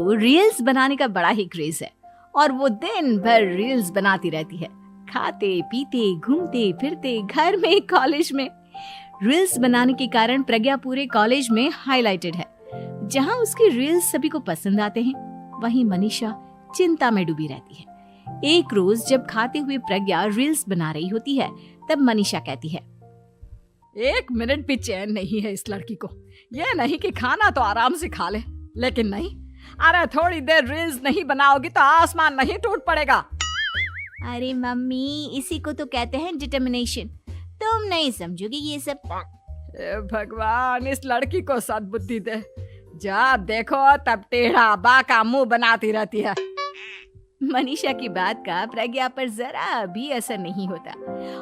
को रील्स बनाने का बड़ा ही क्रेज है और वो दिन भर रील्स बनाती रहती है। खाते पीते घूमते फिरते घर में कॉलेज में रील्स बनाने के कारण प्रज्ञा पूरे कॉलेज में हाईलाइटेड है। जहां उसकी रील्स सभी को पसंद आते हैं, वहीं मनीषा चिंता में डूबी रहती है। एक रोज जब खाते हुए प्रज्ञा रील्स बना रही होती है, तब मनीषा कहती है, 1 मिनट भी चैन नहीं है इस लड़की को। ये नहीं कि खाना तो आराम से खा ले, लेकिन नहीं, अरे थोड़ी देर रील्स नहीं बनाओगी तो आसमान नहीं टूट पड़ेगा। अरे मम्मी, इसी को तो कहते हैं डिटर्मिनेशन। तुम नहीं समझोगी ये सब। भगवान, इस लड़की को सद्बुद्धि दे। जब देखो तब टेढ़ा बाका मुंह बनाती रहती है। मनीषा की बात का प्रज्ञा पर जरा भी असर नहीं होता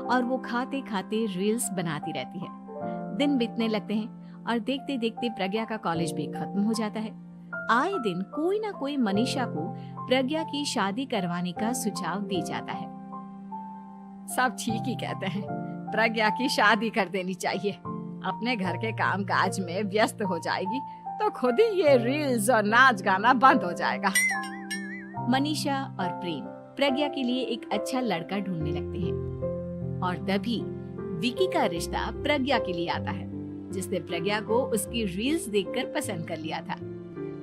और वो खाते खाते रील्स बनाती रहती है। दिन बीतने लगते हैं और देखते देखते प्रज्ञा का कॉलेज भी खत्म हो जाता है। आए दिन कोई ना कोई मनीषा को प्रज्ञा की शादी करवाने का सुझाव दी जाता है। सब ठीक ही कहते हैं, प्रज्ञा की शादी कर देनी चाहिए। अपने घर के काम काज में व्यस्त हो जाएगी तो खुद ही ये रील्स और नाच गाना बंद हो जाएगा। मनीषा और प्रेम प्रज्ञा के लिए एक अच्छा लड़का ढूंढने लगते हैं और तभी विकी का रिश्ता प्रज्ञा के लिए आता है, जिसने प्रज्ञा को उसकी रील्स देखकर पसंद कर लिया था।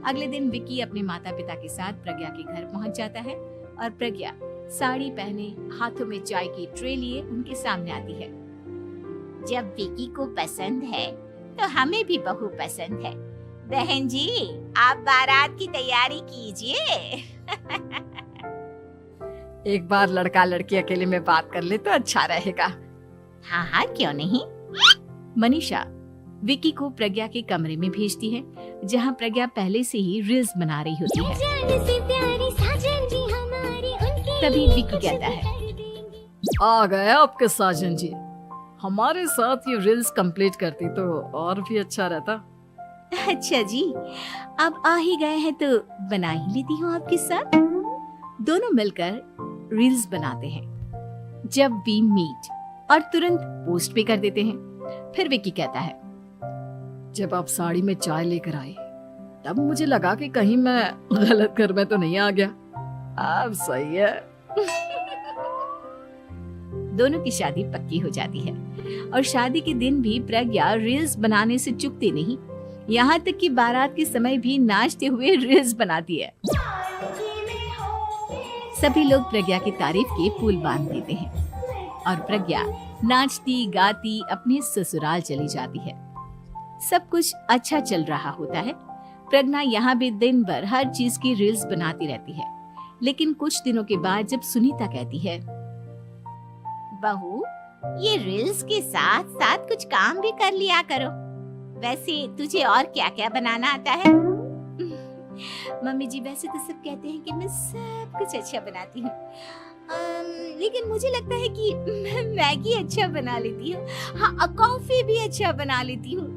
अगले दिन विकी अपने माता पिता के साथ प्रज्ञा के घर पहुंच जाता है और प्रज्ञा साड़ी पहने हाथों में चाय की ट्रे लिए उनके सामने आती है। जब विकी को पसंद है तो हमें भी बहू पसंद है। बहन जी, आप बारात की तैयारी कीजिए। एक बार लड़का लड़की अकेले में बात कर ले तो अच्छा रहेगा। हाँ हाँ, क्यों नहीं। मनीषा विकी को प्रज्ञा के कमरे में भेजती है, जहां प्रज्ञा पहले से ही रील्स बना रही होती है। तभी विकी कहता है, आ गए आपके साजन जी। हमारे साथ ये रील्स कंप्लीट करती तो और भी अच्छा रहता। अच्छा जी, अब आ ही गए हैं तो बना ही लेती हूँ आपके साथ। दोनों मिलकर रील्स बनाते हैं। जब वी मीट और तुरंत पोस्ट भी कर देते हैं। फिर विकी कहता है, जब आप साड़ी में चाय लेकर आए तब मुझे लगा कि कहीं मैं गलत घर में तो नहीं आ गया। अब सही है। दोनों की शादी पक्की हो जाती है और शादी के दिन भी प्रज्ञा रील्स बनाने से चूकती नहीं। यहाँ तक कि बारात के समय भी नाचते हुए रील्स बनाती है। सभी लोग प्रज्ञा की तारीफ के पुल बांध देते हैं और प्रज्ञा नाचती गाती अपने ससुराल चली जाती है। सब कुछ अच्छा चल रहा होता है। प्रज्ञा यहाँ भी दिन भर हर चीज की रील्स बनाती रहती है। लेकिन कुछ दिनों के बाद जब सुनीता कहती है, बहू, ये रील्स के साथ साथ कुछ काम भी कर लिया करो। वैसे तुझे और क्या क्या बनाना आता है? मम्मी जी, वैसे तो सब कहते हैं कि मैं सब कुछ अच्छा बनाती हूँ, लेकिन मुझे लगता है कि मैं मैगी अच्छा बना लेती हूँ। हाँ, कॉफी भी अच्छा बना लेती हूँ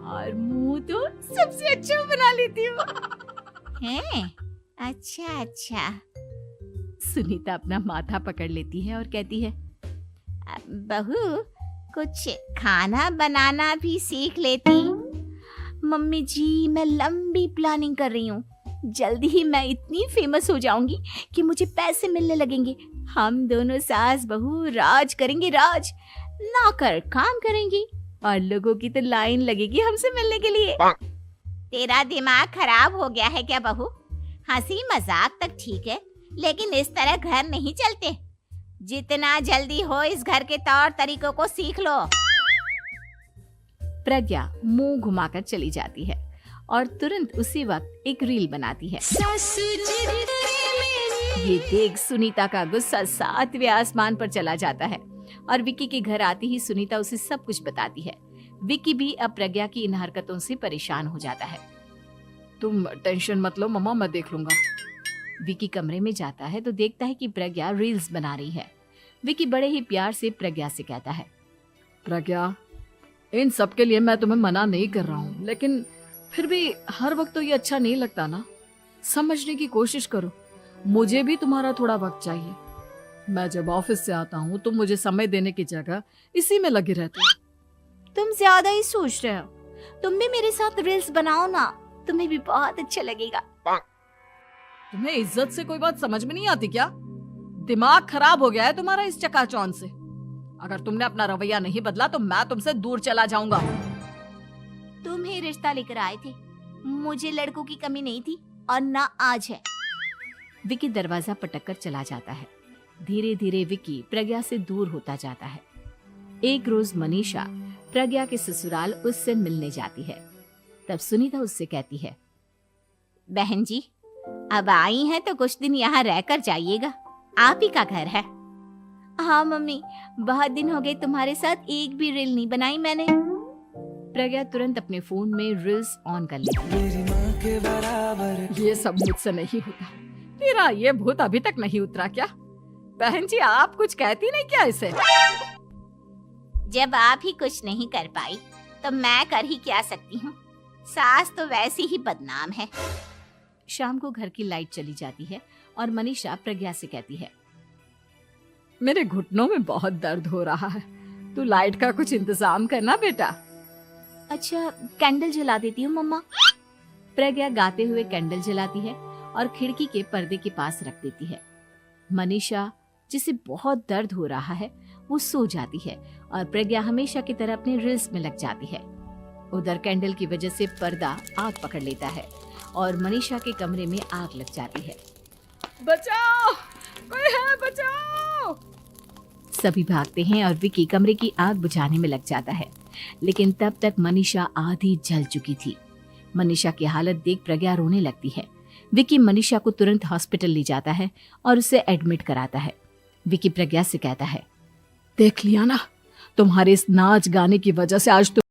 और मुंह तो सबसे अच्छा बना लेती हूँ। हैं? अच्छा अच्छा। सुनीता अपना माथा पकड़ लेती है और कहती है, बहू, कुछ खाना बनाना भी सीख लेती। मम्मी जी, मैं लंबी प्लानिंग कर रही हूँ। जल्दी ही मैं इतनी फेमस हो जाऊंगी कि मुझे पैसे मिलने लगेंगे। हम दोनों सास बहू राज करेंगे, राज। नौकर काम करेंगी और लोगों की तो लाइन लगेगी हमसे मिलने के लिए। तेरा दिमाग खराब हो गया है क्या बहू? हंसी मजाक तक ठीक है, लेकिन इस तरह घर नहीं चलते। जितना जल्दी हो इस घर के तौर तरीकों को सीख लो। प्रज्ञा मुंह घुमाकर चली जाती है और तुरंत उसी वक्त एक रील बनाती है। ये देख सुनीता का गुस्सा 7वें आसमान पर चला जाता है और विकी के घर आती ही सुनीता उसे सब कुछ बताती है। विकी भी अब प्रज्ञा की इन हरकतों से परेशान हो जाता है। तुम टेंशन मत लो मम्मा, मैं देख लूंगा। विकी कमरे में जाता है तो देखता है कि प्रज्ञा रील्स बना रही है। विकी बड़े ही प्यार से प्रज्ञा से कहता है, प्रज्ञा, इन सब के लिए मैं तुम्हें मना नहीं कर रहा हूँ, लेकिन फिर भी हर वक्त तो ये अच्छा नहीं लगता ना। समझने की कोशिश करो, मुझे भी तुम्हारा थोड़ा वक्त चाहिए। मैं जब ऑफिस से आता हूँ तो मुझे समय देने की जगह इसी में लगे रहते हो। तुम ज्यादा ही सोच रहे हो। तुम भी मेरे साथ रील्स बनाओ ना, तुम्हें भी बहुत अच्छा लगेगा। तुम्हें इज्जत से कोई बात समझ में नहीं आती क्या? दिमाग खराब हो गया है तुम्हारा इस चकाचौंध से। अगर तुमने अपना रवैया नहीं बदला तो मैं तुमसे दूर चला जाऊंगा। तुम ही रिश्ता लेकर आए थे, मुझे लड़कों की कमी नहीं थी और ना आज है। विकी दरवाजा पटककर चला जाता है। धीरे धीरे विकी प्रज्ञा से दूर होता जाता है। एक रोज मनीषा प्रज्ञा के ससुराल उससे मिलने जाती है। तब सुनीता उससे कहती है, बहन जी, अब आई हैं तो कुछ दिन यहाँ रहकर जाइएगा, आप ही का घर है। हाँ मम्मी, बहुत दिन हो गए तुम्हारे साथ एक भी रील नहीं बनाई मैंने। प्रज्ञा तुरंत अपने फोन में रील्स ऑन कर लेती है। ये सब मुझसे नहीं होता। तेरा ये भूत अभी तक नहीं उतरा क्या? बहन जी, आप कुछ कहती नहीं क्या इसे? जब आप ही कुछ नहीं कर पाई तो मैं कर ही क्या सकती हूँ। सास तो वैसी ही बदनाम है। शाम को घर की लाइट चली जाती है और मनीषा प्रज्ञा से कहती है, मेरे घुटनों में बहुत दर्द हो रहा है, तू लाइट का कुछ इंतजाम करना बेटा। अच्छा, कैंडल जला देती हूँ मम्मा। प्रज्ञा गाते हुए कैंडल जलाती है और खिड़की के पर्दे के पास रख देती है। मनीषा, जिसे बहुत दर्द हो रहा है, वो सो जाती है और प्रज्ञा हमेशा की तरह अपने रील्स में लग जाती है। उधर कैंडल की वजह से पर्दा आग पकड़ लेता है और मनीषा के कमरे में आग लग जाती है। बचाओ, कोई है, बचाओ। सभी भागते हैं और विकी कमरे की आग बुझाने में लग जाता है, लेकिन तब तक मनीषा आधी जल चुकी थी। मनीषा की हालत देख प्रज्ञा रोने लगती है। विकी मनीषा को तुरंत हॉस्पिटल ले जाता है और उसे एडमिट कराता है। विकी प्रज्ञा से कहता है, देख लिया ना, तुम्हारे इस नाच गाने की वजह से आज